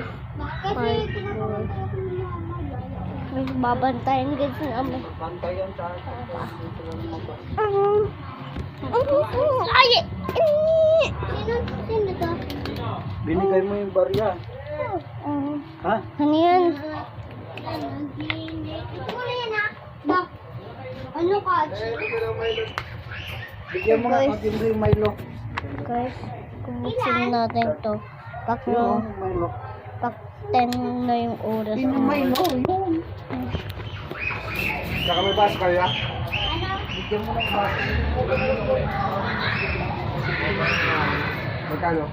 guys. Guys, babantayan guys namin. Bantayan sa akin. Ay! Sino to? Binigay mo yung barya. Ha? Ano yan? Ano ka? Bigyan mo nga pag-ibig yung Milo. Guys, kumutsin natin to. Pak 10 na yung oras. Yun yung Milo. Yun. Saka may bus kayo ah? Bigyan mo ng bus. Magkano?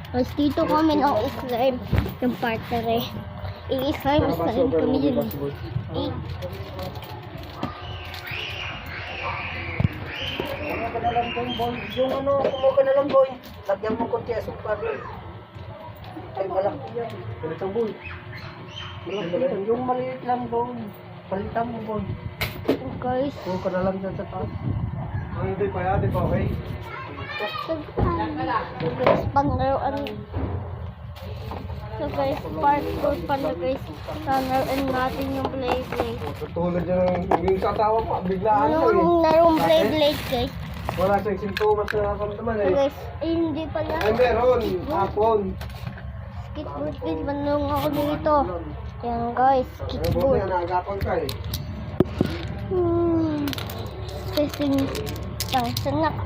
Tapos dito kami ng slime. Yung partner eh. I-slime kami yun. Kumuha ka na lang boy. Yung ano, kumuha ka na lang boy. Lagyan mo konti asukar. Ay, malaki yan. Ganito boy. Malaki yan. Yung maliit lang boy. Palitan mo boy. Guys, Kumuha ka na lang dyan sa taas. Hindi pa yan, di pa okay? guys, panglaruan. So guys, part 2 pa na guys. Lalaruan natin yung play. Tulad yung katawa mo, biglaan lang eh. Yung larong play guys. Wala sa sintomas na naman So eh. guys, hindi pala. Ay meron, hapon. Skateboard guys, manong ako dito. Yan guys, Buti skateboard. na naagapan ka eh. Kasi tangsan na ka.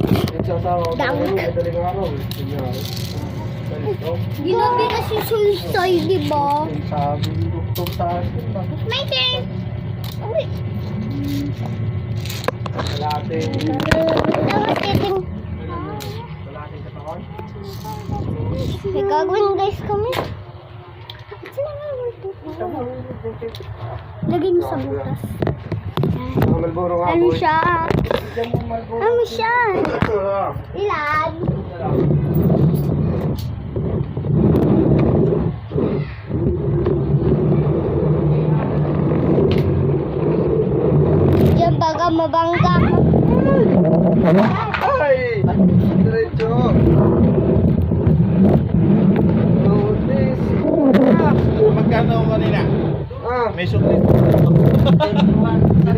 Yung sasawa ko, Dang. madaling araw eh. Ganito. Ginabi kasi suicide, di ba? Yung sabi, doktor sa akin. Bakit My turn! Uy! kalate? Tapos kiting. Kalate katawan? May gagawin guys kami. Lagay mo sa butas. Mga Malboro nga Ano boy. siya? Bigyan mo Malboro. Ano siya? Ito na. Ilan? Diyan baga mabangga ka. Ay! Diretso! Notice! Magkano kanina? Ah! May suklit. Hindi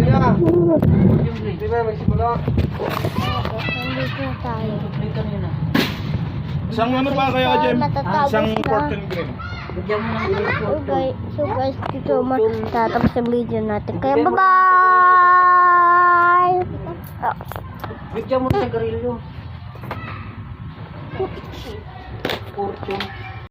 na! Hindi na, magsimula. Nandito na tayo. Isang ano pa kaya, Jem? Matatapos Isang na. Fortune Green. So guys, dito matatapos ang video natin. Kaya bye-bye! Bigyan mo sa garilyo. Fortune.